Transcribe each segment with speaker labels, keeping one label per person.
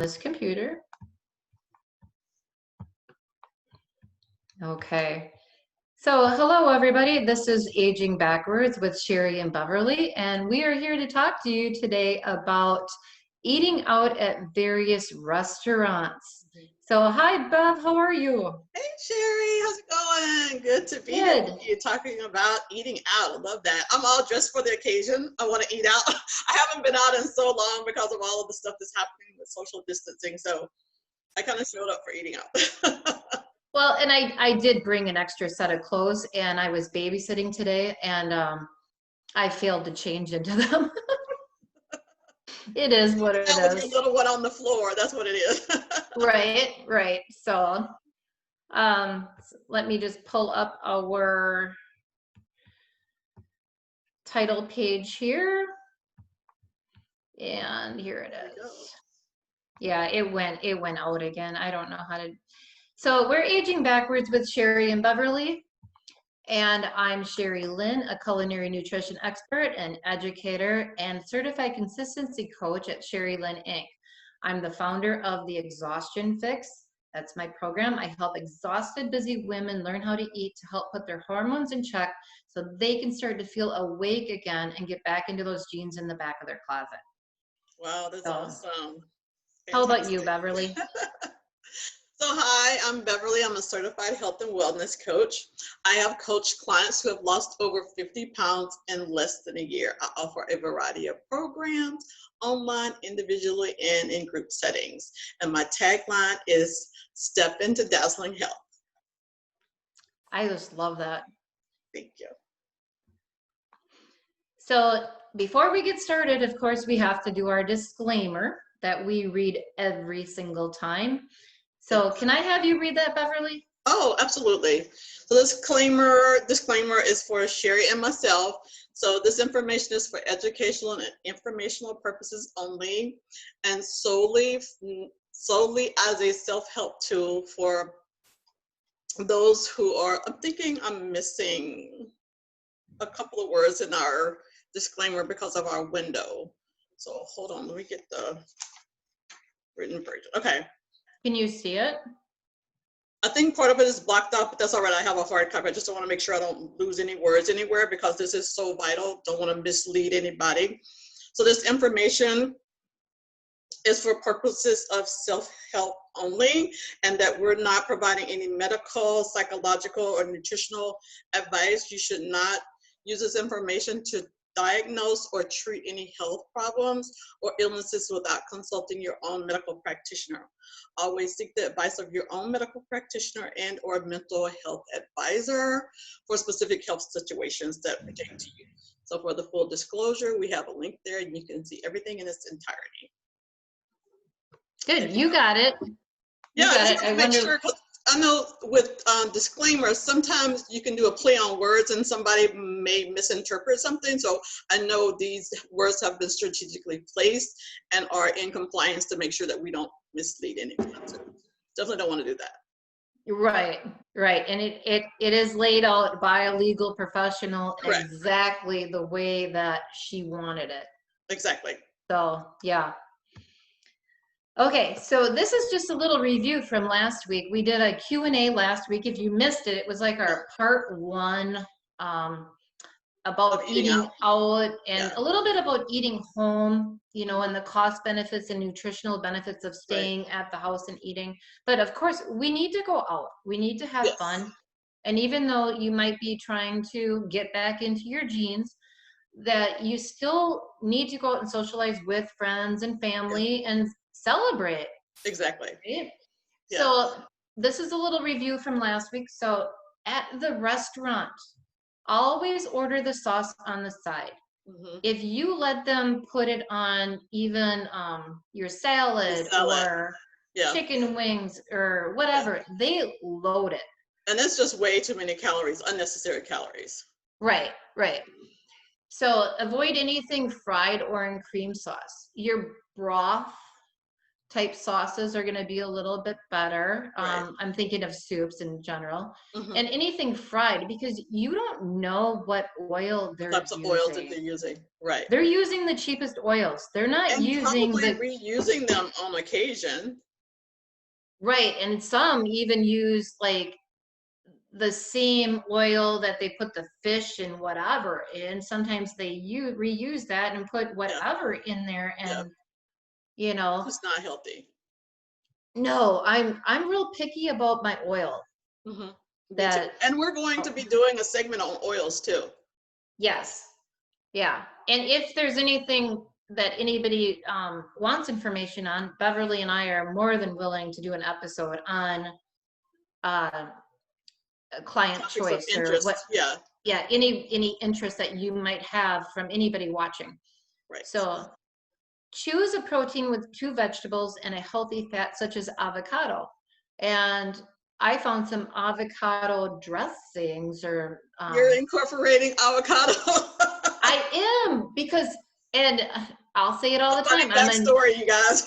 Speaker 1: this computer. Okay. So hello everybody, this is Aging Backwards with Cherie and Beverly, and we are here to talk to you today about eating out at various restaurants. So hi Bev, how are you?
Speaker 2: Hey Cherie, how's it going? Good to be here with you talking about eating out. I love that. I'm all dressed for the occasion. I want to eat out. I haven't been out in so long because of all of the stuff that's happening with social distancing. So I kind of showed up for eating out.
Speaker 1: Well, and I did bring an extra set of clothes, and I was babysitting today, and I failed to change into them. It is what it is.
Speaker 2: With your little one on the floor, that's what it is.
Speaker 1: Right. So, let me just pull up our title page here, and here it is. Yeah, it went out again. I don't know how to. So we're Aging Backwards with Cherie and Beverly, and I'm Lynn, a culinary nutrition expert and educator and certified consistency coach at Cherie Lynn, Inc. I'm the founder of the Exhaustion Fix. That's my program. I help exhausted, busy women learn how to eat to help put their hormones in check so they can start to feel awake again and get back into those jeans in the back of their closet.
Speaker 2: Wow, that's awesome. Fantastic.
Speaker 1: How about you, Beverly?
Speaker 2: So hi, I'm Beverly. I'm a certified health and wellness coach. I have coached clients who have lost over 50 pounds in less than a year. I offer a variety of programs, online, individually, and in group settings. And my tagline is Step into Dazzling Health.
Speaker 1: I just love that.
Speaker 2: Thank you.
Speaker 1: So before we get started, of course, we have to do our disclaimer that we read every single time. So can I have you read that, Beverly?
Speaker 2: Oh, absolutely. So this disclaimer is for Cherie and myself. So this information is for educational and informational purposes only, and solely as a self-help tool for those who are, I'm thinking I'm missing a couple of words in our disclaimer because of our window. So hold on, let me get the written version. Okay.
Speaker 1: Can you see it?
Speaker 2: I think part of it is blocked out, but that's all right. I have a hard copy. I just don't want to make sure I don't lose any words anywhere because this is so vital. Don't want to mislead anybody. So this information is for purposes of self-help only, and that we're not providing any medical, psychological, or nutritional advice. You should not use this information to diagnose or treat any health problems or illnesses without consulting your own medical practitioner. Always seek the advice of your own medical practitioner and or mental health advisor for specific health situations that pertain to you. So for the full disclosure, we have a link there and you can see everything in its entirety.
Speaker 1: Good, you got it.
Speaker 2: Yeah, I just want to make sure, because I know with disclaimers, sometimes you can do a play on words and somebody may misinterpret something. So I know these words have been strategically placed and are in compliance to make sure that we don't mislead anyone. So definitely don't want to do that.
Speaker 1: Right. And it is laid out by a legal professional.
Speaker 2: Correct.
Speaker 1: Exactly the way that she wanted it.
Speaker 2: Exactly.
Speaker 1: So, yeah. Okay, so this is just a little review from last week. We did a Q&A last week. If you missed it, it was like our part one about eating out and a little bit about eating home, you know, and the cost benefits and nutritional benefits of staying at the house and eating. But of course, we need to go out. We need to have fun. And even though you might be trying to get back into your jeans, that you still need to go out and socialize with friends and family and celebrate.
Speaker 2: Exactly.
Speaker 1: Right? Yeah. So this is a little review from last week. So at the restaurant, always order the sauce on the side. Mm-hmm. If you let them put it on even your salad or chicken wings or whatever, they load it.
Speaker 2: And that's just way too many calories, unnecessary calories.
Speaker 1: Right. So avoid anything fried or in cream sauce. Your broth, type sauces are going to be a little bit better.
Speaker 2: Right.
Speaker 1: I'm thinking of soups in general,
Speaker 2: Mm-hmm.
Speaker 1: and anything fried, because you don't know what oil
Speaker 2: The
Speaker 1: they're
Speaker 2: types of oils that
Speaker 1: using.
Speaker 2: they're using. Right.
Speaker 1: They're using the cheapest oils. They're not
Speaker 2: And
Speaker 1: using
Speaker 2: probably
Speaker 1: the
Speaker 2: reusing them on occasion.
Speaker 1: right. And some even use like the same oil that they put the fish and whatever in. Sometimes they reuse that and put
Speaker 2: Yeah.
Speaker 1: whatever in there,
Speaker 2: Yeah.
Speaker 1: and you know,
Speaker 2: It's not healthy.
Speaker 1: no, I'm real picky about my oil.
Speaker 2: Mm-hmm. Me too.
Speaker 1: That
Speaker 2: And we're going to be doing a segment on oils too.
Speaker 1: yes, yeah. And if there's anything that anybody wants information on, Beverly and I are more than willing to do an episode on uh, client
Speaker 2: Topics of
Speaker 1: choice, or what,
Speaker 2: interest. Yeah.
Speaker 1: yeah, any interest that you might have from anybody watching.
Speaker 2: Right.
Speaker 1: So choose a protein with 2 vegetables and a healthy fat such as avocado. And I found some avocado dressings, or
Speaker 2: You're incorporating avocado.
Speaker 1: I am, because, and I'll say it all the
Speaker 2: Funny
Speaker 1: time.
Speaker 2: backstory, you guys.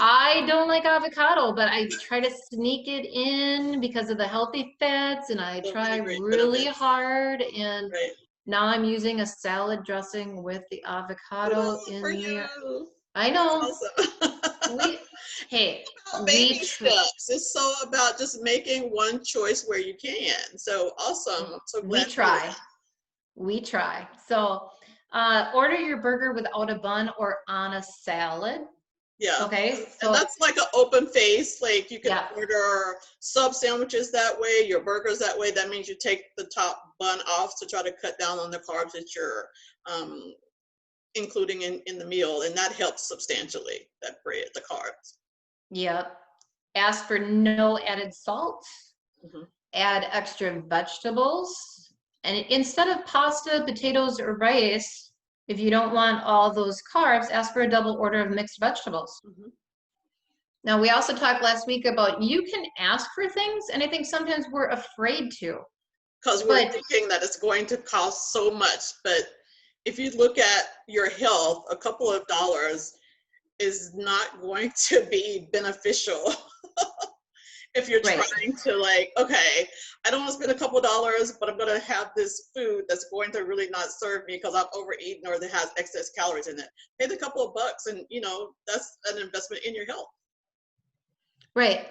Speaker 1: I don't like avocado, but I try to sneak it in because of the healthy fats, and I
Speaker 2: So
Speaker 1: try
Speaker 2: many great
Speaker 1: really
Speaker 2: benefits.
Speaker 1: hard. And
Speaker 2: Right.
Speaker 1: now I'm using a salad dressing with the avocado
Speaker 2: Good for
Speaker 1: in there.
Speaker 2: you.
Speaker 1: I
Speaker 2: That's
Speaker 1: know.
Speaker 2: awesome.
Speaker 1: Hey,
Speaker 2: Baby steps. It's so about just making one choice where you can. So awesome. I'm so
Speaker 1: we
Speaker 2: glad to hear that.
Speaker 1: try. So order your burger without a bun or on a salad.
Speaker 2: Yeah.
Speaker 1: Okay,
Speaker 2: And
Speaker 1: so
Speaker 2: that's like an open face. Like you can
Speaker 1: yeah,
Speaker 2: order sub sandwiches that way, your burgers that way. That means you take the top bun off to try to cut down on the carbs that you're including in the meal. And that helps substantially, that bread, the carbs.
Speaker 1: yep. Ask for no added salt.
Speaker 2: Mhm.
Speaker 1: Add extra vegetables. And instead of pasta, potatoes, or rice, if you don't want all those carbs, ask for a double order of mixed vegetables.
Speaker 2: Mhm.
Speaker 1: Now, we also talked last week about you can ask for things, and I think sometimes we're afraid to.
Speaker 2: Because we're
Speaker 1: But
Speaker 2: thinking that it's going to cost so much. But if you look at your health, a couple of dollars is not going to be beneficial. If you're
Speaker 1: right,
Speaker 2: trying to like, okay, I don't want to spend a couple dollars, but I'm going to have this food that's going to really not serve me because I've overeaten or that has excess calories in it. Pay the couple of bucks, and that's an investment in your health.
Speaker 1: right.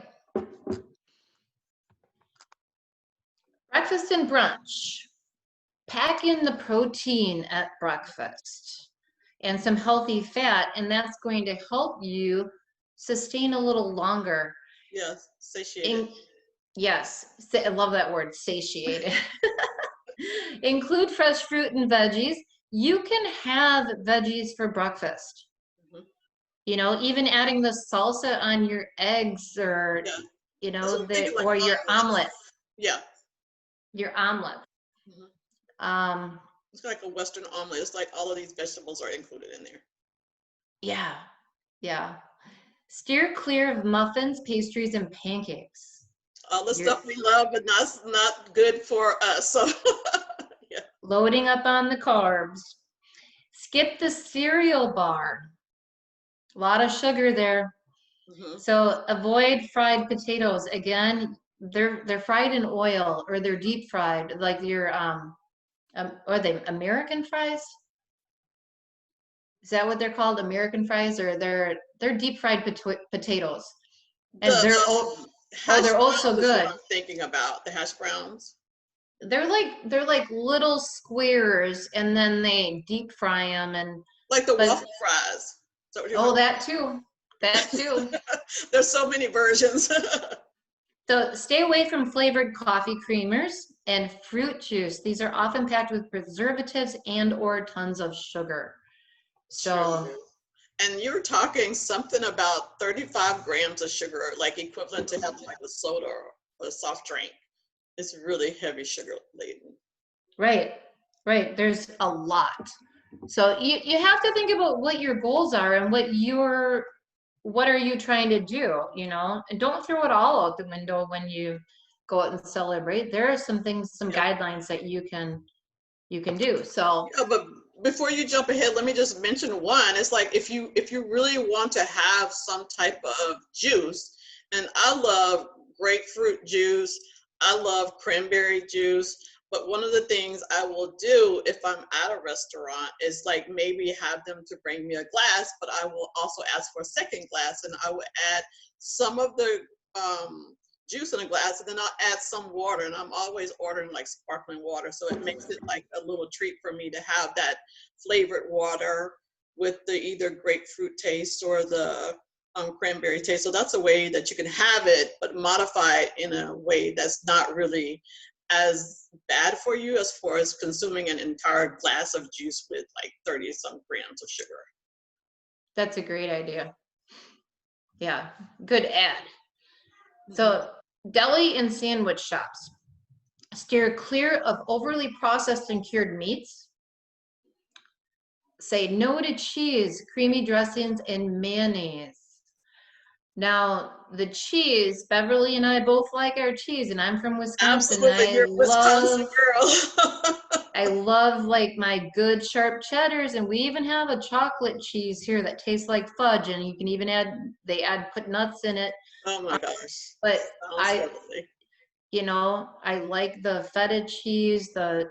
Speaker 1: Breakfast and brunch. Pack in the protein at breakfast and some healthy fat, and that's going to help you sustain a little longer.
Speaker 2: Yes, satiated.
Speaker 1: Yes, I love that word, satiated. Include fresh fruit and veggies. You can have veggies for breakfast.
Speaker 2: Mhm.
Speaker 1: Even adding the salsa on your eggs, or
Speaker 2: Yeah, that's what I'm thinking, like
Speaker 1: or your omelet.
Speaker 2: Yeah.
Speaker 1: Your omelet.
Speaker 2: Mhm.
Speaker 1: Um,
Speaker 2: It's like a Western omelet. It's like all of these vegetables are included in there.
Speaker 1: yeah, yeah. Steer clear of muffins, pastries, and pancakes.
Speaker 2: All the
Speaker 1: You're
Speaker 2: stuff we love, but not good for us. So yeah.
Speaker 1: loading up on the carbs. Skip the cereal bar. A lot of sugar there.
Speaker 2: Mm-hmm.
Speaker 1: So avoid fried potatoes. Again, they're fried in oil, or they're deep fried, like your are they American fries? Is that what they're called, American fries? Or they're deep fried potatoes, and
Speaker 2: The hash
Speaker 1: they're also
Speaker 2: browns is what
Speaker 1: good.
Speaker 2: I'm thinking about. The hash browns,
Speaker 1: They're like little squares, and then they deep fry them, and
Speaker 2: like the
Speaker 1: but
Speaker 2: waffle fries. Is that what you're
Speaker 1: oh,
Speaker 2: talking
Speaker 1: that too.
Speaker 2: about? There's so many versions.
Speaker 1: So stay away from flavored coffee creamers and fruit juice. These are often packed with preservatives and or tons of sugar. So
Speaker 2: True. And you're talking something about 35 grams of sugar, like equivalent to having like a soda or a soft drink. It's really heavy sugar laden.
Speaker 1: right, there's a lot. So you have to think about what your goals are, and what are you trying to do, and don't throw it all out the window when you go out and celebrate. There are some things, some
Speaker 2: Yep.
Speaker 1: guidelines that you can do. So
Speaker 2: Yeah, but before you jump ahead, let me just mention one. It's like if you really want to have some type of juice, and I love grapefruit juice, I love cranberry juice, but one of the things I will do if I'm at a restaurant is like maybe have them to bring me a glass, but I will also ask for a second glass, and I will add some of the juice in a glass, and then I'll add some water, and I'm always ordering like sparkling water, so it makes it like a little treat for me to have that flavored water with the either grapefruit taste or the cranberry taste. So that's a way that you can have it, but modify it in a way that's not really as bad for you as far as consuming an entire glass of juice with like 30 some grams of sugar.
Speaker 1: That's a great idea. Yeah, good ad. So deli and sandwich shops. Steer clear of overly processed and cured meats. Say no to cheese, creamy dressings, and mayonnaise. Now, the cheese, Beverly and I both like our cheese, and I'm from Wisconsin.
Speaker 2: Absolutely, you're a Wisconsin girl.
Speaker 1: I love like my good sharp cheddars, and we even have a chocolate cheese here that tastes like fudge, and you can even put nuts in it.
Speaker 2: Oh my gosh.
Speaker 1: But
Speaker 2: lovely.
Speaker 1: You know, I like the feta cheese, not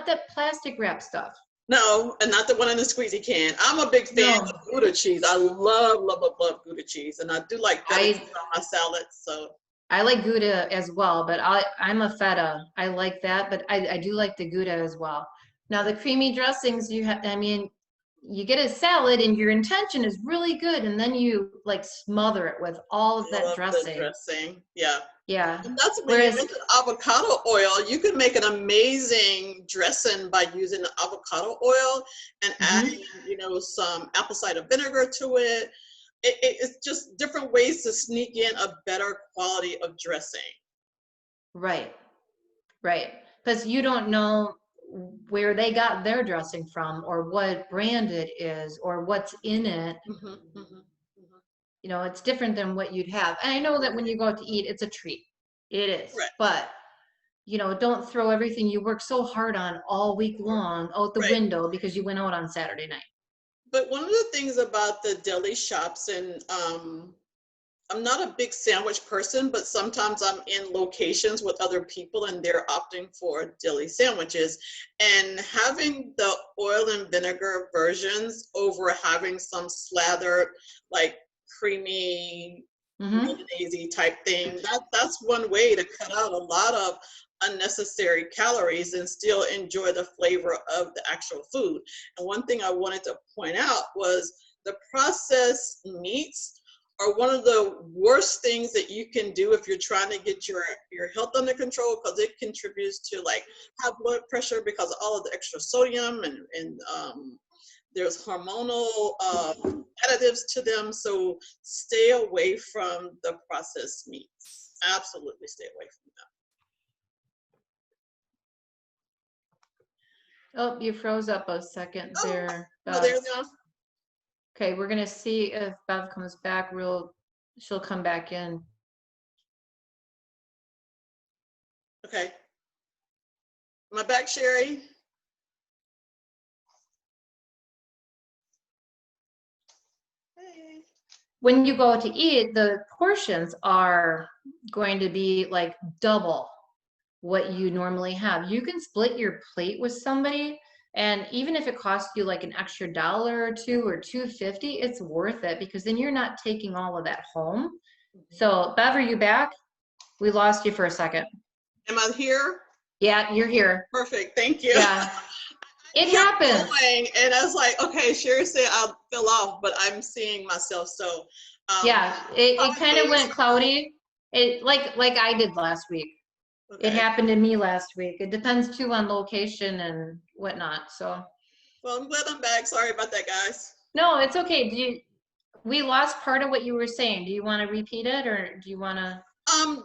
Speaker 1: that plastic wrap stuff.
Speaker 2: No, and not the one in the squeezy can. I'm a big fan of Gouda cheese. I love Gouda cheese, and I do like feta cheese on my salad. So
Speaker 1: I like Gouda as well, but I'm a feta. I like that, but I do like the Gouda as well. Now the creamy dressings, you get a salad and your intention is really good, and then you like smother it with all of that dressing.
Speaker 2: Yeah.
Speaker 1: Yeah.
Speaker 2: And that's when you mentioned avocado oil. You can make an amazing dressing by using the avocado oil and adding, some apple cider vinegar to it. It's just different ways to sneak in a better quality of dressing.
Speaker 1: Right. Because you don't know where they got their dressing from or what brand it is or what's in it. It's different than what you'd have. And I know that when you go out to eat, it's a treat. It is. Right. But, don't throw everything you work so hard on all week long out the window because you went out on Saturday night.
Speaker 2: But one of the things about the deli shops, and I'm not a big sandwich person, but sometimes I'm in locations with other people and they're opting for deli sandwiches, and having the oil and vinegar versions over having some slathered, like creamy, mayonnaise type thing, that's one way to cut out a lot of unnecessary calories and still enjoy the flavor of the actual food. And one thing I wanted to point out was the processed meats are one of the worst things that you can do if you're trying to get your health under control, because it contributes to like high blood pressure because of all of the extra sodium and there's hormonal additives to them. So stay away from the processed meats. Absolutely stay away from them.
Speaker 1: Oh, you froze up a second there.
Speaker 2: Oh, there they are.
Speaker 1: Okay, we're gonna see if Bev comes back. She'll come back in.
Speaker 2: Okay. Am I back, Cherie? Hey.
Speaker 1: When you go to eat, the portions are going to be like double what you normally have. You can split your plate with somebody, and even if it costs you like an extra $1 or $2 or $2.50, it's worth it because then you're not taking all of that home. So Bev, are you back? We lost you for a second.
Speaker 2: Am I here?
Speaker 1: Yeah, you're here.
Speaker 2: Perfect. Thank you.
Speaker 1: Yeah. It happens.
Speaker 2: And I was like, okay, Cherie said I fell off, but I'm seeing myself. So
Speaker 1: yeah, it kind of went cloudy. It like I did last week. Okay. It happened to me last week. It depends too on location and whatnot. So.
Speaker 2: Well, I'm glad I'm back. Sorry about that, guys.
Speaker 1: No, it's okay. We lost part of what you were saying. Do you want to repeat it, or do you want to?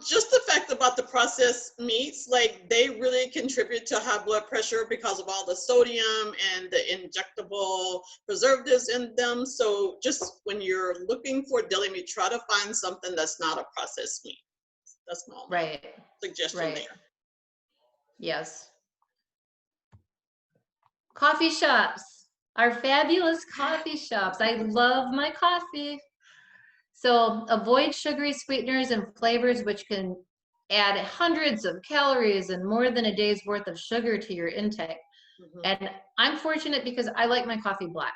Speaker 2: Just the fact about the processed meats, like they really contribute to high blood pressure because of all the sodium and the injectable preservatives in them. So just when you're looking for deli meat, try to find something that's not a processed meat. That's my suggestion there.
Speaker 1: Yes. Coffee shops, our fabulous coffee shops. I love my coffee. So avoid sugary sweeteners and flavors which can add hundreds of calories and more than a day's worth of sugar to your intake.
Speaker 2: Mhm.
Speaker 1: And I'm fortunate because I like my coffee black.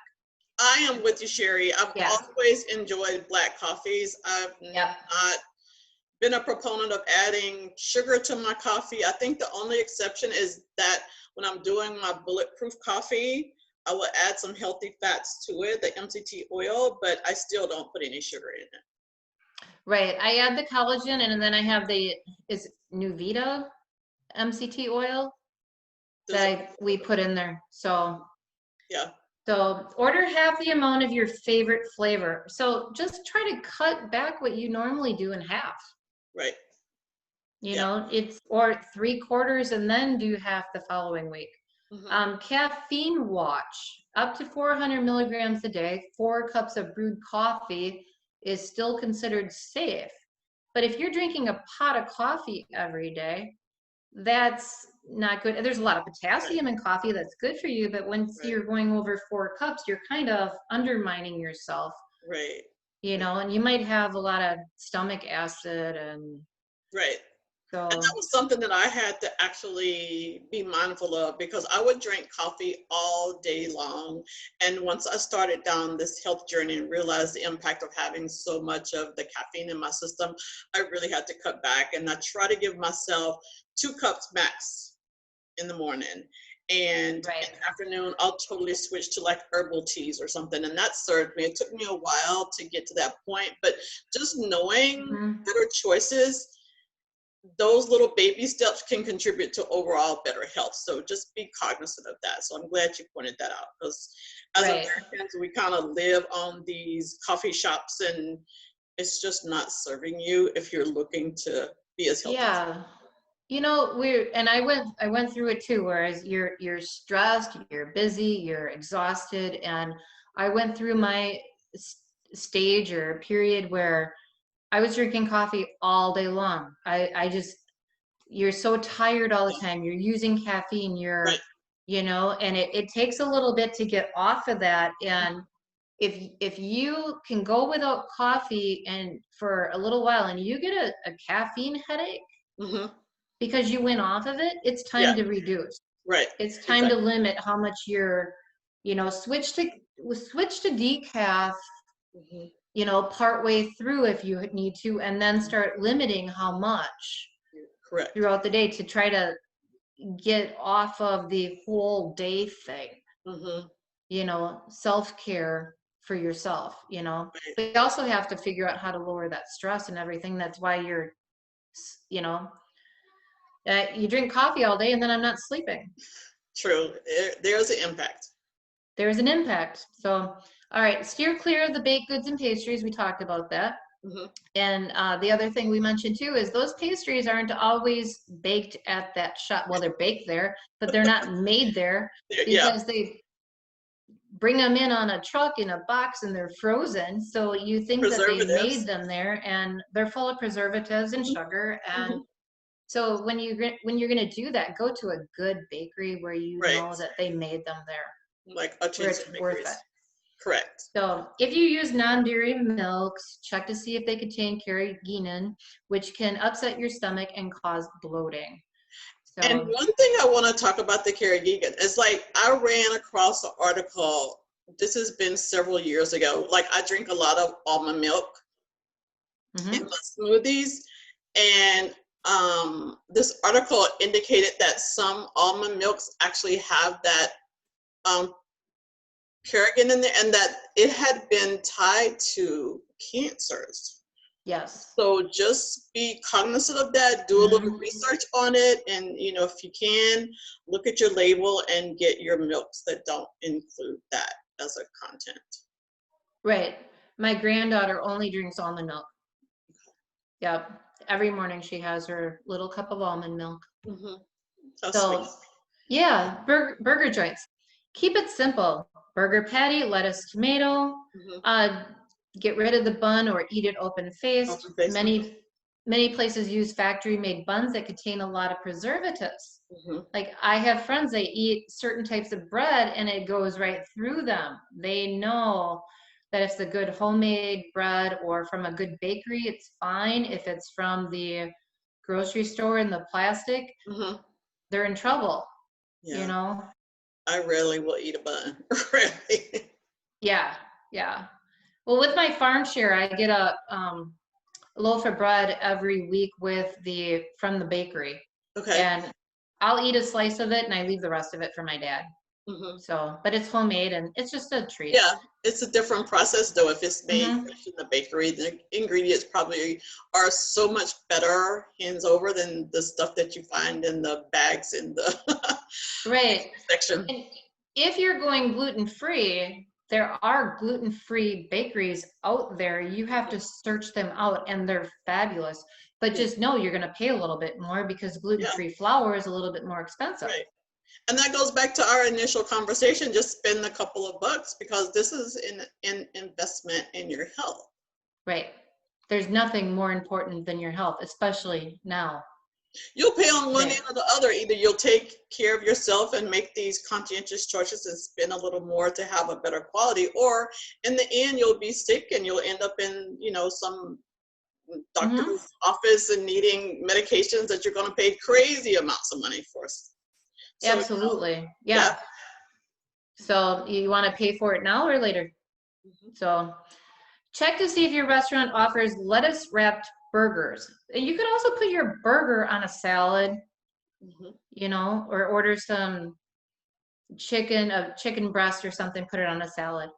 Speaker 2: I am with you, Cherie. I've
Speaker 1: Yeah.
Speaker 2: always enjoyed black coffees. I've
Speaker 1: Yep.
Speaker 2: not been a proponent of adding sugar to my coffee. I think the only exception is that when I'm doing my bulletproof coffee, I will add some healthy fats to it, the MCT oil, but I still don't put any sugar in it.
Speaker 1: Right. I add the collagen and then I have is Nuvita MCT oil that we put in there. So
Speaker 2: yeah.
Speaker 1: So order half the amount of your favorite flavor. So just try to cut back what you normally do in half.
Speaker 2: Right.
Speaker 1: You know, it's or 3/4 and then do half the following week.
Speaker 2: Mm-hmm.
Speaker 1: Caffeine watch, up to 400 milligrams a day, 4 cups of brewed coffee is still considered safe. But if you're drinking a pot of coffee every day, that's not good. There's a lot of potassium in coffee that's good for you, but once you're going over 4 cups, you're kind of undermining yourself.
Speaker 2: Right.
Speaker 1: You know, and you might have a lot of stomach acid and
Speaker 2: right.
Speaker 1: So
Speaker 2: And that was something that I had to actually be mindful of because I would drink coffee all day long. And once I started down this health journey and realized the impact of having so much of the caffeine in my system, I really had to cut back. And I try to give myself 2 cups max in the morning. And in the afternoon, I'll totally switch to like herbal teas or something. And that served me. It took me a while to get to that point, but just knowing better choices, those little baby steps can contribute to overall better health. So just be cognizant of that. So I'm glad you pointed that out because as Americans, we kind of live on these coffee shops and it's just not serving you if you're looking to be as healthy.
Speaker 1: Yeah. You know, I went through it too, whereas you're stressed, you're busy, you're exhausted. And I went through my stage or period where I was drinking coffee all day long. I just, you're so tired all the time. You're using caffeine, you know, and it takes a little bit to get off of that. And if you can go without coffee and for a little while and you get a caffeine headache because you went off of it, it's time to reduce.
Speaker 2: Right.
Speaker 1: It's time to limit how much you're, you know, switch to decaf, you know, partway through if you need to, and then start limiting how much throughout the day to try to get off of the whole day thing. You know, self-care for yourself, you know. But you also have to figure out how to lower that stress and everything. That's why you're, you know, you drink coffee all day and then I'm not sleeping.
Speaker 2: True. There's an impact.
Speaker 1: There's an impact. So, all right, steer clear of the baked goods and pastries. We talked about that. And the other thing we mentioned too is those pastries aren't always baked at that shop. Well, they're baked there, but they're not made there because they bring them in on a truck in a box and they're frozen. So you think that they made them there and they're full of preservatives and sugar. And so when you're going to do that, go to a good bakery where you know that they made them there.
Speaker 2: Like
Speaker 1: where it's worth it.
Speaker 2: Correct.
Speaker 1: So if you use non-dairy milks, check to see if they contain carrageenan, which can upset your stomach and cause bloating. So,
Speaker 2: and one thing I want to talk about the carrageenan is like I ran across an article. This has been several years ago. Like I drink a lot of almond milk in my smoothies, and this article indicated that some almond milks actually have that carrageenan in there, and that it had been tied to cancers.
Speaker 1: Yes.
Speaker 2: So just be cognizant of that. Do a little research on it, and you know, if you can, look at your label and get your milks that don't include that as a content.
Speaker 1: Right. My granddaughter only drinks almond milk. Yep. Every morning she has her little cup of almond milk. So, sweet. Yeah, burger joints. Keep it simple. Burger patty, lettuce, tomato. Get rid of the bun or eat it open-faced. many places use factory-made buns that contain a lot of preservatives.
Speaker 2: Mm-hmm.
Speaker 1: Like I have friends, they eat certain types of bread and it goes right through them. They know that if it's a good homemade bread or from a good bakery, it's fine. If it's from the grocery store in the plastic,
Speaker 2: Mm-hmm.
Speaker 1: they're in trouble,
Speaker 2: Yeah.
Speaker 1: you know?
Speaker 2: I rarely will eat a bun. Rarely.
Speaker 1: Yeah, yeah. Well, with my farm share, I get a loaf of bread every week from the bakery.
Speaker 2: Okay.
Speaker 1: And I'll eat a slice of it and I leave the rest of it for my dad.
Speaker 2: Mm-hmm.
Speaker 1: So, but it's homemade and it's just a treat.
Speaker 2: Yeah, it's a different process though. If it's made
Speaker 1: Mm-hmm.
Speaker 2: fresh in the bakery, the ingredients probably are so much better hands over than the stuff that you find in the bags in the
Speaker 1: Right.
Speaker 2: section.
Speaker 1: And if you're going gluten-free, there are gluten-free bakeries out there. You have to search them out and they're fabulous. But just know you're going to pay a little bit more because gluten-free flour is a little bit more expensive.
Speaker 2: Right. And that goes back to our initial conversation, just spend a couple of bucks because this is an investment in your health.
Speaker 1: Right. There's nothing more important than your health, especially now.
Speaker 2: You'll pay on one end or the other. Either you'll take care of yourself and make these conscientious choices and spend a little more to have a better quality, or in the end, you'll be sick and you'll end up in, some doctor's office and needing medications that you're going to pay crazy amounts of money for. So,
Speaker 1: absolutely. Yeah. So you want to pay for it now or later? Mm-hmm. So check to see if your restaurant offers lettuce wrapped burgers. And you could also put your burger on a salad, or order some chicken breast or something, put it on a salad.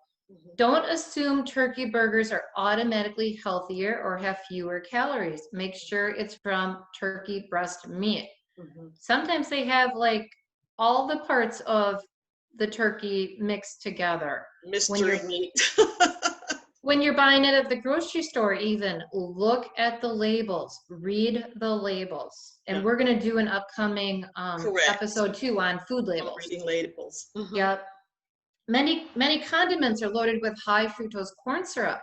Speaker 1: Don't assume turkey burgers are automatically healthier or have fewer calories. Make sure it's from turkey breast meat. Sometimes they have like all the parts of the turkey mixed together.
Speaker 2: Mystery meat.
Speaker 1: When you're buying it at the grocery store, even look at the labels, read the labels. And we're going to do an upcoming episode 2 on food labels.
Speaker 2: Reading labels.
Speaker 1: Yep. Many condiments are loaded with high fructose corn syrup.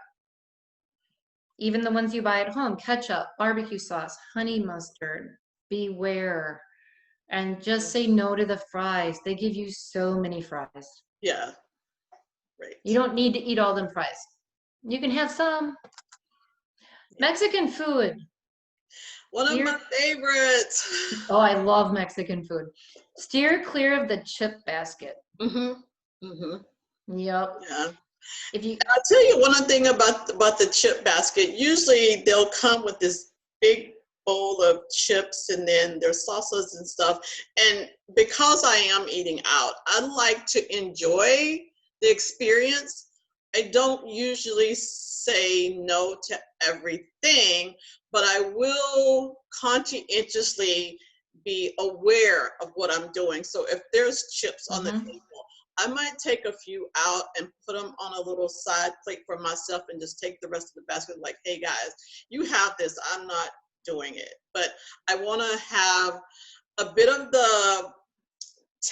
Speaker 1: Even the ones you buy at home, ketchup, barbecue sauce, honey mustard, beware. And just say no to the fries. They give you so many fries.
Speaker 2: Yeah. Right.
Speaker 1: You don't need to eat all them fries. You can have some. Mexican food.
Speaker 2: One of my favorites.
Speaker 1: Oh, I love Mexican food. Steer clear of the chip basket. Yep.
Speaker 2: Yeah.
Speaker 1: I'll
Speaker 2: tell you one thing about the chip basket. Usually they'll come with this big bowl of chips and then there's salsas and stuff. And because I am eating out, I like to enjoy the experience. I don't usually say no to everything, but I will conscientiously be aware of what I'm doing. So if there's chips on the table, I might take a few out and put them on a little side plate for myself and just take the rest of the basket like, hey guys, you have this, I'm not doing it. But I want to have a bit of the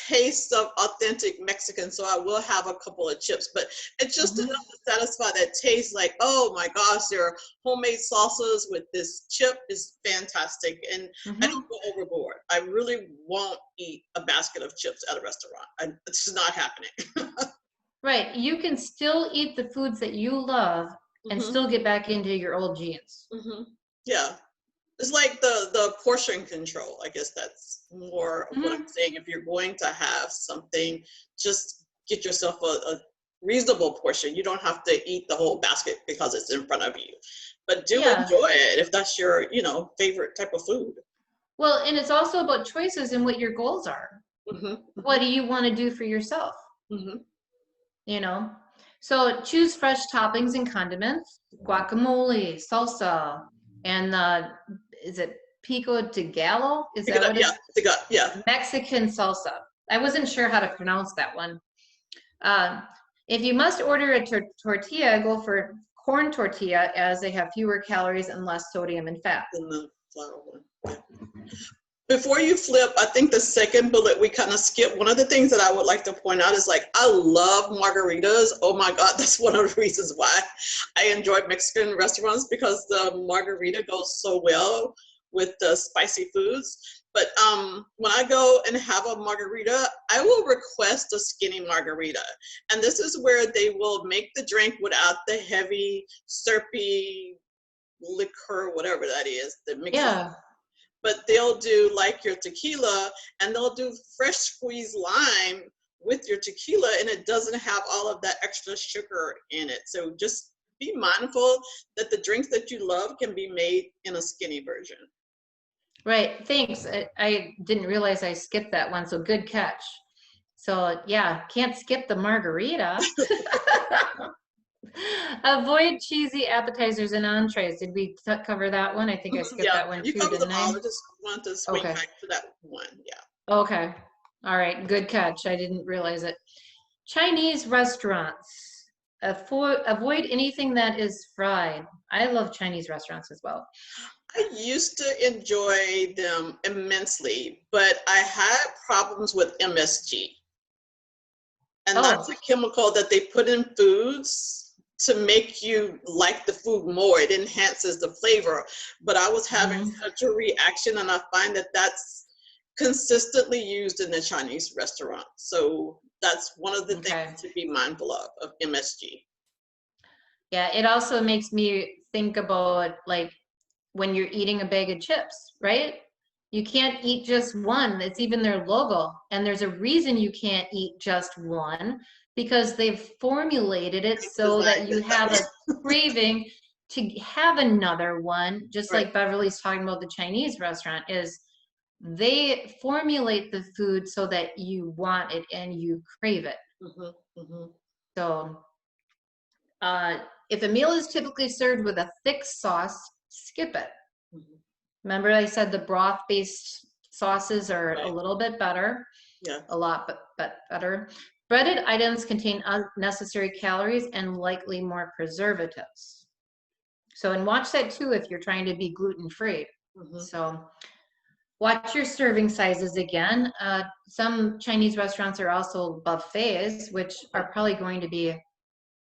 Speaker 2: taste of authentic Mexican, so I will have a couple of chips, but it's just enough to satisfy that taste, like, oh my gosh, their homemade salsas with this chip is fantastic, and I don't go overboard. I really won't eat a basket of chips at a restaurant. It's just not happening. Right.
Speaker 1: You can still eat the foods that you love and still get back into your old jeans.
Speaker 2: Yeah. It's like the portion control. I guess that's more of what I'm saying. If you're going to have something, just get yourself a reasonable portion. You don't have to eat the whole basket because it's in front of you. But do enjoy it if that's your, favorite type of food.
Speaker 1: Well, and it's also about choices and what your goals are. What do you want to do for yourself? So choose fresh toppings and condiments, guacamole, salsa, and is it pico de gallo? Is that what it is?
Speaker 2: Yeah.
Speaker 1: Mexican salsa. I wasn't sure how to pronounce that one. If you must order a tortilla, go for corn tortilla, as they have fewer calories and less sodium and fat.
Speaker 2: Than the flour one. Yeah. before you flip, I think the second bullet we kind of skipped. One of the things that I would like to point out is like, I love margaritas. Oh my God, that's one of the reasons why I enjoy Mexican restaurants, because the margarita goes so well with the spicy foods. But when I go and have a margarita, I will request a skinny margarita. And this is where they will make the drink without the heavy, syrupy liquor, whatever that is, that mixes.
Speaker 1: Yeah.
Speaker 2: But they'll do like your tequila, and they'll do fresh squeezed lime with your tequila, and it doesn't have all of that extra sugar in it. So just be mindful that the drinks that you love can be made in a skinny version.
Speaker 1: Right. Thanks. I didn't realize I skipped that one. So good catch. So yeah, can't skip the margarita. Avoid cheesy appetizers and entrees. Did we cover that one? I think I skipped that one
Speaker 2: You
Speaker 1: too,
Speaker 2: covered them
Speaker 1: didn't
Speaker 2: all.
Speaker 1: I?
Speaker 2: I just want to swing back to that one. Yeah.
Speaker 1: Okay. All right. Good catch. I didn't realize it. Chinese restaurants. Avoid anything that is fried. I love Chinese restaurants as well.
Speaker 2: I used to enjoy them immensely, but I had problems with MSG. And that's a chemical that they put in foods to make you like the food more. It enhances the flavor. But I was having such a reaction, and I find that that's consistently used in the Chinese restaurant. So that's one of the things to be mindful of MSG.
Speaker 1: Yeah, it also makes me think about like when you're eating a bag of chips, right? You can't eat just one. It's even their logo. And there's a reason you can't eat just one, because they've formulated it so that you have a craving to have another one. Just like Beverly's talking about the Chinese restaurant, is they formulate the food so that you want it and you crave it. So if a meal is typically served with a thick sauce, skip it. Remember I said the broth-based sauces are a little bit better.
Speaker 2: Yeah.
Speaker 1: A lot but better. Breaded items contain unnecessary calories and likely more preservatives. So, and watch that too if you're trying to be gluten-free. So, watch your serving sizes again. Some Chinese restaurants are also buffets, which are probably going to be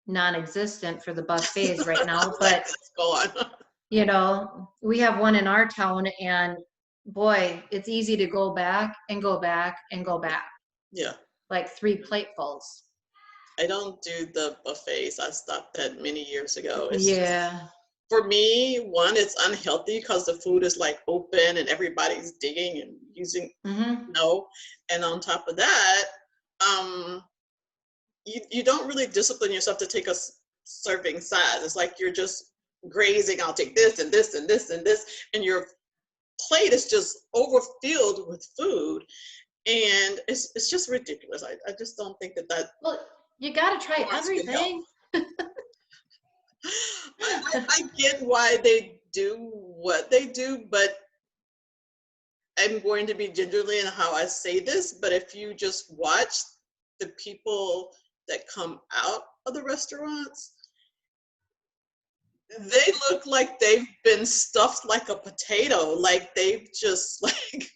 Speaker 1: non-existent for the buffets right now, but you know, we have one in our town, and boy, it's easy to go back and go back and go back.
Speaker 2: Yeah.
Speaker 1: Like 3 platefuls.
Speaker 2: I don't do the buffets. I stopped that many years ago. It's
Speaker 1: just,
Speaker 2: for me, one, it's unhealthy because the food is like open and everybody's digging and using, and on top of that, you don't really discipline yourself to take a serving size. It's like you're just grazing. I'll take this and this and this and this, and your plate is just overfilled with food, and it's just ridiculous. I just don't think that.
Speaker 1: Well, you got to try everything.
Speaker 2: I get why they do what they do, but I'm going to be gingerly in how I say this. But if you just watch the people that come out of the restaurants, they look like they've been stuffed like a potato. Like they've just like,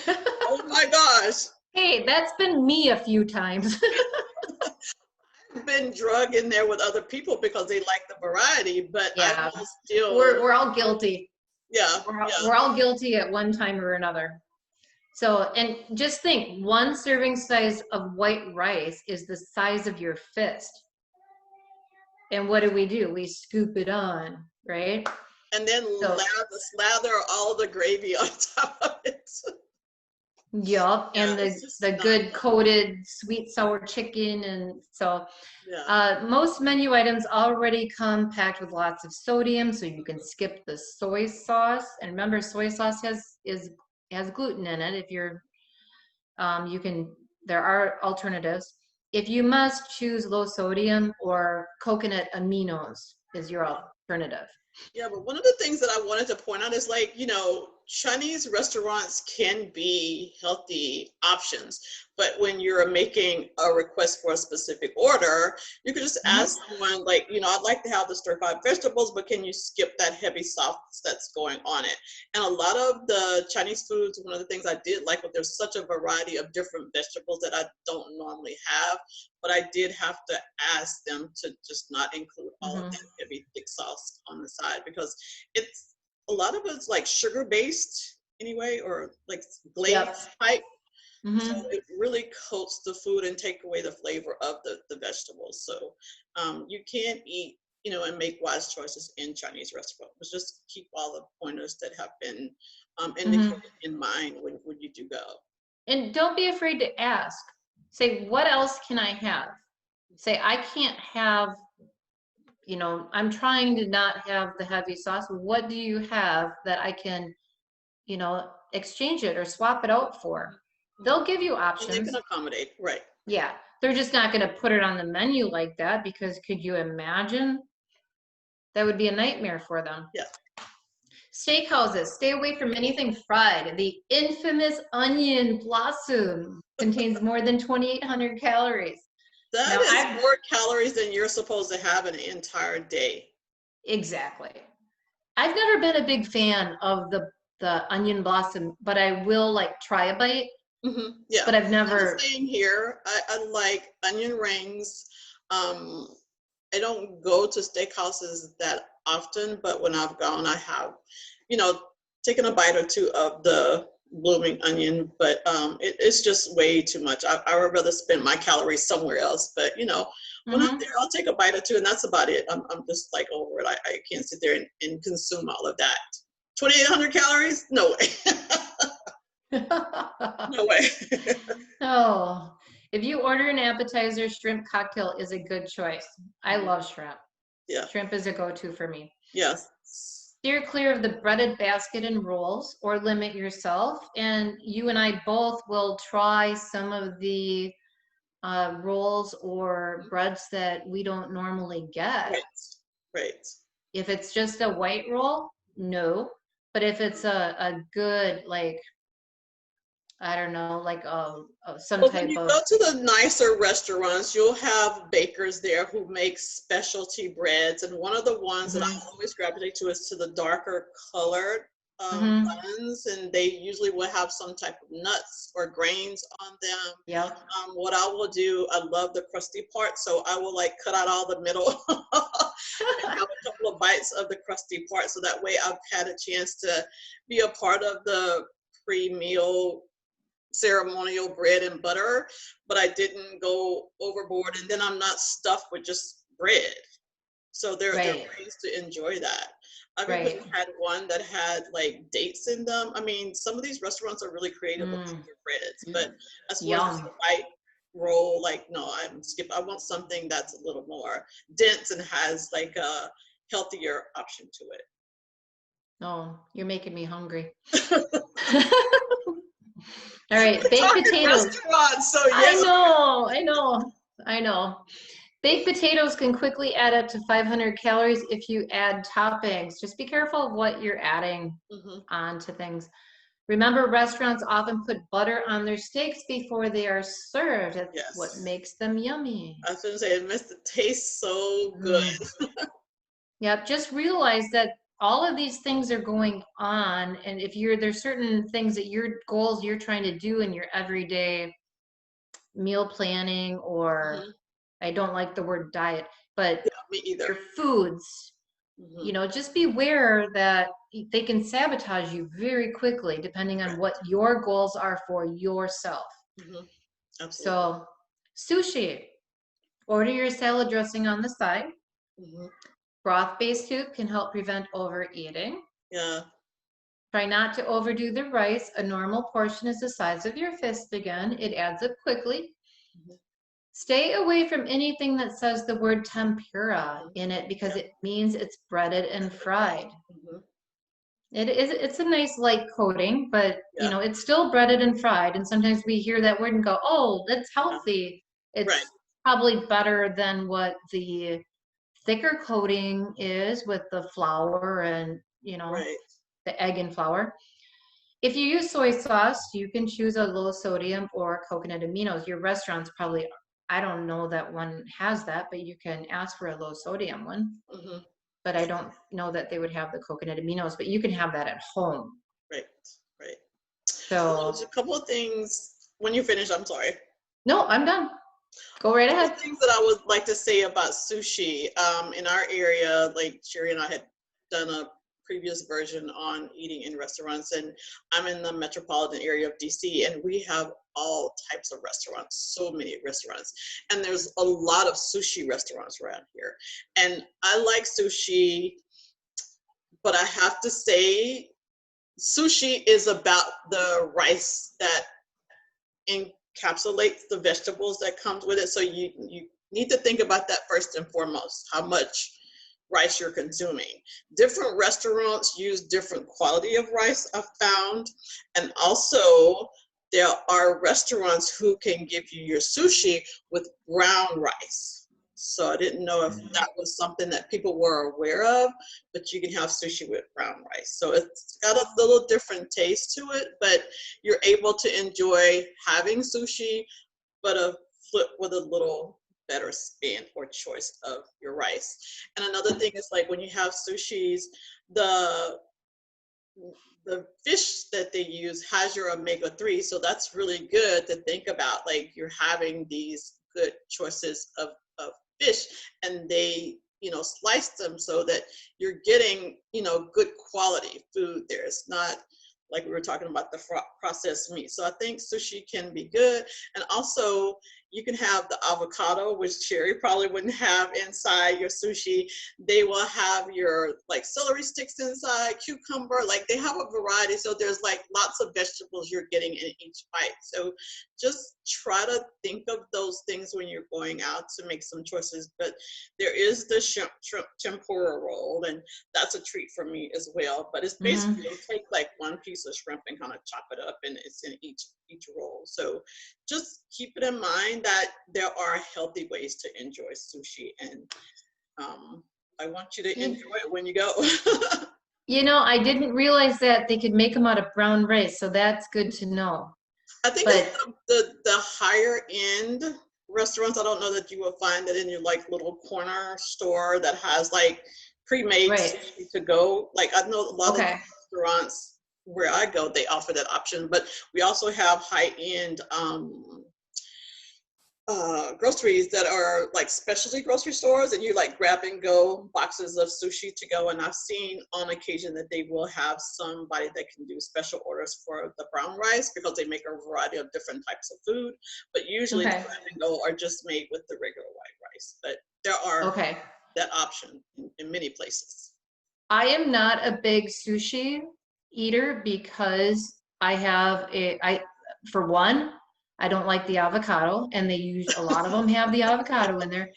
Speaker 2: oh my gosh.
Speaker 1: Hey, that's been me a few times.
Speaker 2: I've been drugged in there with other people because they like the variety, but I will still.
Speaker 1: We're all guilty.
Speaker 2: Yeah.
Speaker 1: We're all guilty at one time or another. So, and just think, one serving size of white rice is the size of your fist. And what do? We scoop it on, right?
Speaker 2: And then slather all the gravy on top of it.
Speaker 1: Yup, and the good coated sweet sour chicken, and so most menu items already come packed with lots of sodium, so you can skip the soy sauce. And remember, soy sauce has gluten in it. If you're there are alternatives. If you must, choose low sodium, or coconut aminos is your alternative.
Speaker 2: Yeah, but one of the things that I wanted to point out is, like, Chinese restaurants can be healthy options. But when you're making a request for a specific order, you could just
Speaker 1: Mhm.
Speaker 2: ask someone like, you know, I'd like to have the stir-fried vegetables, but can you skip that heavy sauce that's going on it? And a lot of the Chinese foods, one of the things I did like, but there's such a variety of different vegetables that I don't normally have, but I did have to ask them to just not include all of
Speaker 1: Mhm.
Speaker 2: that heavy thick sauce on the side, because it's a lot of it's like sugar based anyway, or like
Speaker 1: Yep.
Speaker 2: glaze type. So
Speaker 1: Mhm.
Speaker 2: it really coats the food and take away the flavor of the vegetables. So you can eat, you know, and make wise choices in Chinese restaurants. But just keep all the pointers that have been
Speaker 1: Mhm.
Speaker 2: indicated in mind when you do go.
Speaker 1: And don't be afraid to ask. Say, what else can I have? Say, I can't have, I'm trying to not have the heavy sauce. What do you have that I can, exchange it or swap it out for? They'll give you
Speaker 2: And they can
Speaker 1: options.
Speaker 2: accommodate, right?
Speaker 1: Yeah. They're just not going to put it on the menu like that, because could you imagine? That would be a nightmare for them.
Speaker 2: Yeah.
Speaker 1: Steakhouses, stay away from anything fried. The infamous onion blossom contains more than 2,800 calories.
Speaker 2: That
Speaker 1: Now,
Speaker 2: is more calories than you're supposed to have in an entire day.
Speaker 1: exactly. I've never been a big fan of the onion blossom, but I will like try a bite.
Speaker 2: Yeah.
Speaker 1: But I've
Speaker 2: And the
Speaker 1: never.
Speaker 2: same here. I like onion rings. I don't go to steakhouses that often, but when I've gone, I have, you know, taken a bite or two of the blooming onion, but it's just way too much. I would rather spend my calories somewhere else. But, you know, when I'm there, I'll take a bite or two, and that's about it. I'm just like over it. I can't sit there and consume all of that. 2,800 calories? No way. No way.
Speaker 1: Oh, if you order an appetizer, shrimp cocktail is a good choice. I love shrimp.
Speaker 2: Yeah.
Speaker 1: Shrimp is a go-to for me.
Speaker 2: Yes.
Speaker 1: Steer clear of the breaded basket and rolls, or limit yourself. And you and I both will try some of the rolls or breads that we don't normally get.
Speaker 2: Right. Right.
Speaker 1: If it's just a white roll, no. But if it's a good, like, I don't know, like some
Speaker 2: But when
Speaker 1: type
Speaker 2: you
Speaker 1: of.
Speaker 2: go to the nicer restaurants, you'll have bakers there who make specialty breads. And one of the ones that I
Speaker 1: Mhm.
Speaker 2: always gravitate to is to the darker colored
Speaker 1: Mhm.
Speaker 2: buns. And they usually will have some type of nuts or grains on them.
Speaker 1: Yep.
Speaker 2: What I will do, I love the crusty part. So I will like cut out all the middle and have a couple of bites of the crusty part. So that way I've had a chance to be a part of the pre-meal ceremonial bread and butter, but I didn't go overboard, and then I'm not stuffed with just bread. So there are
Speaker 1: Right.
Speaker 2: ways to enjoy that. I've even
Speaker 1: Right.
Speaker 2: had one that had like dates in them. I mean, some of these restaurants are really creative about
Speaker 1: Mm.
Speaker 2: their breads, but as far as just
Speaker 1: Yum.
Speaker 2: a white roll, like no, I'm skip. I want something that's a little more dense and has like a healthier option to
Speaker 1: Oh, you're making me hungry.
Speaker 2: it.
Speaker 1: All right,
Speaker 2: We're
Speaker 1: baked
Speaker 2: talking
Speaker 1: potatoes.
Speaker 2: restaurants, so
Speaker 1: I
Speaker 2: yes.
Speaker 1: know, I know, I know. Baked potatoes can quickly add up to 500 calories if you add toppings. Just be careful of what you're adding
Speaker 2: Mhm.
Speaker 1: onto things. Remember, restaurants often put butter on their steaks before they are served. That's what
Speaker 2: Yes.
Speaker 1: makes them yummy.
Speaker 2: I was gonna say it makes it taste so good.
Speaker 1: Mm. Yep, just realize that all of these things are going on, and if there's certain things that your goals you're trying to do in your everyday meal planning, or
Speaker 2: Mhm.
Speaker 1: I don't like the word diet, but
Speaker 2: Yeah, me either.
Speaker 1: your foods,
Speaker 2: Mhm.
Speaker 1: just be aware that they can sabotage you very quickly depending on what
Speaker 2: Correct.
Speaker 1: your goals are for yourself.
Speaker 2: Mhm. Absolutely.
Speaker 1: So, sushi, order your salad dressing on the side.
Speaker 2: Mhm.
Speaker 1: Broth-based soup can help prevent overeating.
Speaker 2: Yeah.
Speaker 1: Try not to overdo the rice. A normal portion is the size of your fist again. It adds up quickly.
Speaker 2: Mhm.
Speaker 1: Stay away from anything that says the word tempura
Speaker 2: Mhm.
Speaker 1: in it, because
Speaker 2: Yeah.
Speaker 1: it means it's breaded and fried.
Speaker 2: Mhm.
Speaker 1: It's a nice light coating, but
Speaker 2: Yeah.
Speaker 1: it's still breaded and fried. And sometimes we hear that word and go, "Oh, that's
Speaker 2: Yeah.
Speaker 1: healthy."
Speaker 2: Right.
Speaker 1: It's probably better than what the thicker coating is with the flour and
Speaker 2: Right.
Speaker 1: the egg and flour. If you use soy sauce, you can choose a low sodium or coconut aminos. Your restaurant's probably, I don't know that one has that, but you can ask for a low sodium one.
Speaker 2: Mm-hmm.
Speaker 1: But I don't know that they would have the coconut aminos, but you can have that at home.
Speaker 2: Right, right. So
Speaker 1: So,
Speaker 2: there's a couple of things when you finish, I'm sorry.
Speaker 1: no, I'm done. Go right ahead.
Speaker 2: Things that I would like to say about sushi. In our area, like Cherie and I had done a previous version on eating in restaurants, and I'm in the metropolitan area of DC, and we have all types of restaurants, so many restaurants, and there's a lot of sushi restaurants around here. And I like sushi, but I have to say, sushi is about the rice that encapsulates the vegetables that comes with it. So you need to think about that first and foremost, how much rice you're consuming. Different restaurants use different quality of rice, I've found. And also there are restaurants who can give you your sushi with brown rice. So I didn't know if that was something that people were aware of, but you can have sushi with brown rice. So it's got a little different taste to it, but you're able to enjoy having sushi, but a flip with a little better spin or choice of your rice. And another thing is, like, when you have sushis, the fish that they use has your omega-3, so that's really good to think about. Like, you're having these good choices of fish, and they, you know, slice them so that you're getting, you know, good quality food there. It's not like we were talking about the processed meat. So I think sushi can be good. And also you can have the avocado, which Cherie probably wouldn't have inside your sushi. They will have your like celery sticks inside, cucumber, like they have a variety. So there's like lots of vegetables you're getting in each bite. So just try to think of those things when you're going out to make some choices. But there is the shrimp tempura roll, and that's a treat for me as well. But it's basically you take like one piece of shrimp and kind of chop it up, and it's in each roll. So just keep it in mind that there are healthy ways to enjoy sushi, and I want you to enjoy it when you go.
Speaker 1: You know, I didn't realize that they could make them out of brown rice, so that's good to know.
Speaker 2: I think it's the higher end restaurants. I don't know that you will find that in your like little corner store that has like pre-made sushi to go. Like I know a lot of restaurants where I go, they offer that option, but we also have high end groceries that are like specialty grocery stores, and you like grab and go boxes of sushi to go. And I've seen on occasion that they will have somebody that can do special orders for the brown rice because they make a variety of different types of food, but usually the grab and go are just made with the regular white rice. But there are that option in many places.
Speaker 1: I am not a big sushi eater because for one, I don't like the avocado, and they use a lot of them have the avocado in there,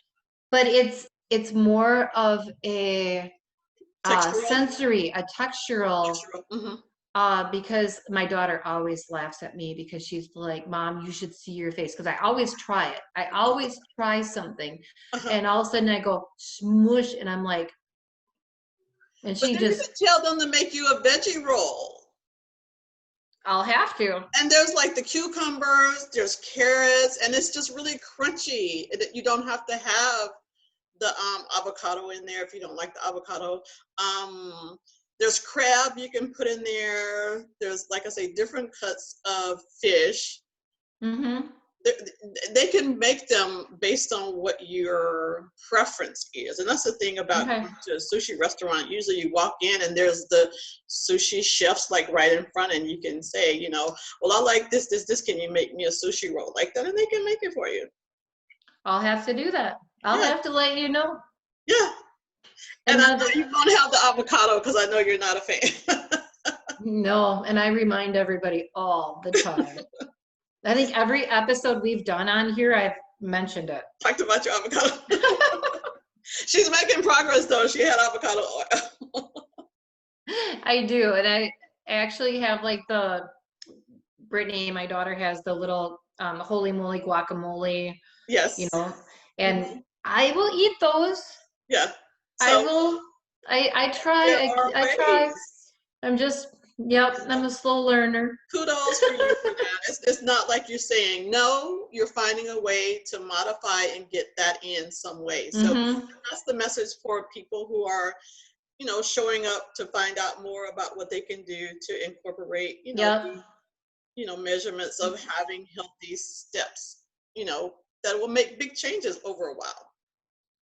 Speaker 1: but it's more of a sensory, a textural, because my daughter always laughs at me because she's like, Mom, you should see your face, because I always try it. I always try something, and all of a sudden I go smush, and I'm like, and she
Speaker 2: but then just you can tell them to make you a veggie roll.
Speaker 1: I'll have to.
Speaker 2: And there's like the cucumbers, there's carrots, and it's just really crunchy. You don't have to have the avocado in there if you don't like the avocado. There's crab you can put in there. There's, like I say, different cuts of fish. They can make them based on what your preference is. And that's the thing about a sushi restaurant. Usually you walk in and there's the sushi chefs like right in front, and you can say, you know, well, I like this, can you make me a sushi roll like that? And they can make it for you.
Speaker 1: I'll have to do that. I'll have to let you know.
Speaker 2: Yeah. And I know you won't have the avocado because I know you're not a fan.
Speaker 1: No, and I remind everybody all the time. I think every episode we've done on here, I've mentioned it.
Speaker 2: Talked about your avocado. She's making progress though. She had avocado oil.
Speaker 1: I do. And I actually have like Brittany, my daughter, has the little holy moly guacamole.
Speaker 2: Yes.
Speaker 1: You know, and I will eat those.
Speaker 2: Yeah.
Speaker 1: So I try. I try. I'm just, Yep, I'm a slow learner.
Speaker 2: Kudos for you for that. It's not like you're saying no, you're finding a way to modify and get that in some way. So that's the message for people who are, you know, showing up to find out more about what they can do to incorporate, you know,
Speaker 1: Yep.
Speaker 2: you know, measurements of having healthy steps, you know, that will make big changes over a while.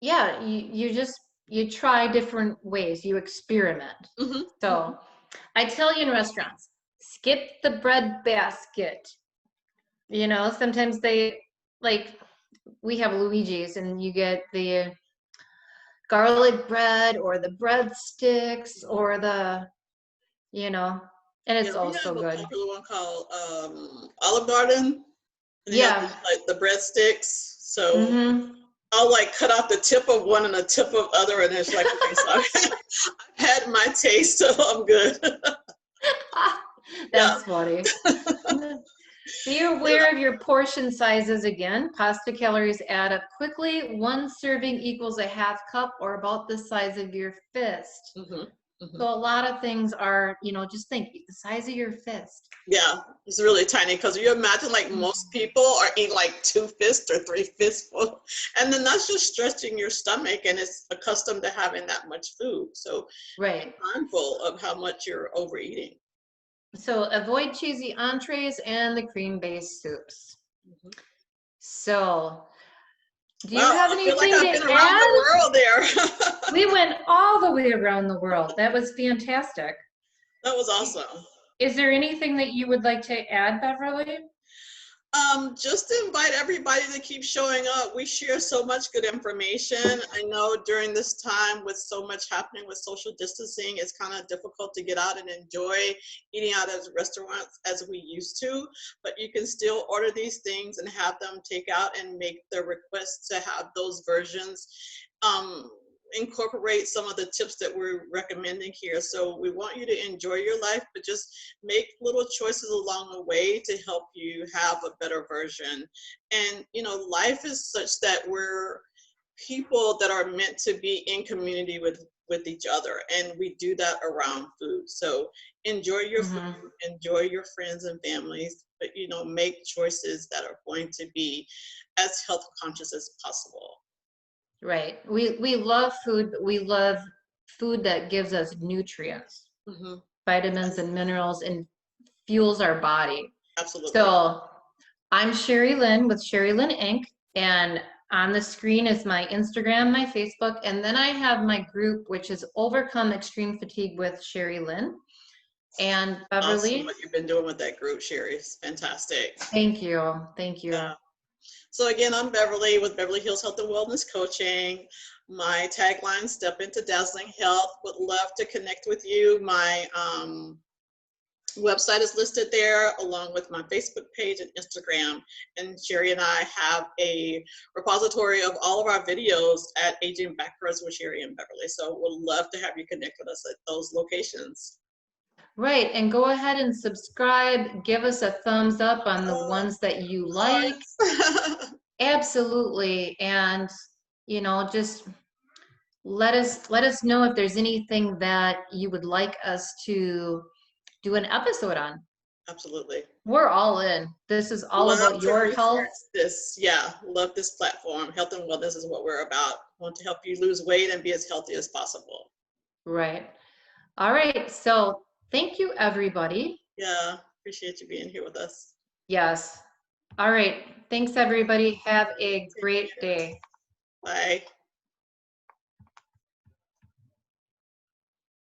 Speaker 1: Yeah, you try different ways, you experiment. So I tell you in restaurants, skip the bread basket. You know, sometimes they, like, we have Luigi's and you get the garlic bread or the breadsticks or the, you know, and it's
Speaker 2: Yeah, we
Speaker 1: also
Speaker 2: have a
Speaker 1: good.
Speaker 2: popular one called Olive Garden, and they have like the breadsticks. So I'll like cut off the tip of one and the tip of other, and it's like, okay, so I've had my taste, so I'm good.
Speaker 1: That's funny. Be aware of your portion sizes again. Pasta calories add up quickly. One serving equals a half cup or about the size of your fist. So a lot of things are, you know, just think the size of your fist.
Speaker 2: Yeah, it's really tiny, because you imagine like most people are eating like 2 fists or 3 fistfuls, and then that's just stretching your stomach, and it's accustomed to having that much food. So be mindful of how much you're overeating.
Speaker 1: So avoid cheesy entrees and the cream-based soups. So do you have anything
Speaker 2: I feel like I've been around the world there.
Speaker 1: We went all the way around the world. That was fantastic.
Speaker 2: That was awesome.
Speaker 1: Is there anything that you would like to add, Beverly?
Speaker 2: Just to invite everybody to keep showing up. We share so much good information. I know during this time with so much happening with social distancing, it's kind of difficult to get out and enjoy eating out at restaurants as we used to, but you can still order these things and have them take out and make the request to have those versions. Incorporate some of the tips that we're recommending here. So we want you to enjoy your life, but just make little choices along the way to help you have a better version. And, you know, life is such that we're people that are meant to be in community with each other, and we do that around food. So enjoy your food, enjoy your friends and families, but, you know, make choices that are going to be as health conscious as possible.
Speaker 1: Right. We love food, but we love food that gives us nutrients, vitamins and minerals, and fuels our body.
Speaker 2: Absolutely.
Speaker 1: So I'm Cherie Lynn with Cherie Lynn Inc. And on the screen is my Instagram, my Facebook, and then I have my group, which is Overcome Extreme Fatigue with Cherie Lynn. And Beverly.
Speaker 2: Awesome what you've been doing with that group, Cherie. It's fantastic.
Speaker 1: Thank you. Thank you.
Speaker 2: So again, I'm Beverly with Beverly Hills Health and Wellness Coaching. My tagline, Step into Dazzling Health. Would love to connect with you. My website is listed there, along with my Facebook page and Instagram. And Cherie and I have a repository of all of our videos at Aging Backwards with Cherie and Beverly. So we'd love to have you connect with us at those locations.
Speaker 1: Right, and go ahead and subscribe. Give us a thumbs up on the ones that you like. Absolutely, and you know, just let us know if there's anything that you would like us to do an episode on.
Speaker 2: Absolutely.
Speaker 1: We're all in. This is all about your health.
Speaker 2: Love this platform. Health and wellness is what we're about. Want to help you lose weight and be as healthy as possible.
Speaker 1: Right. All right. So thank you, everybody.
Speaker 2: Yeah, appreciate you being here with us.
Speaker 1: Yes. All right. Thanks, everybody. Have a great day.
Speaker 2: Bye.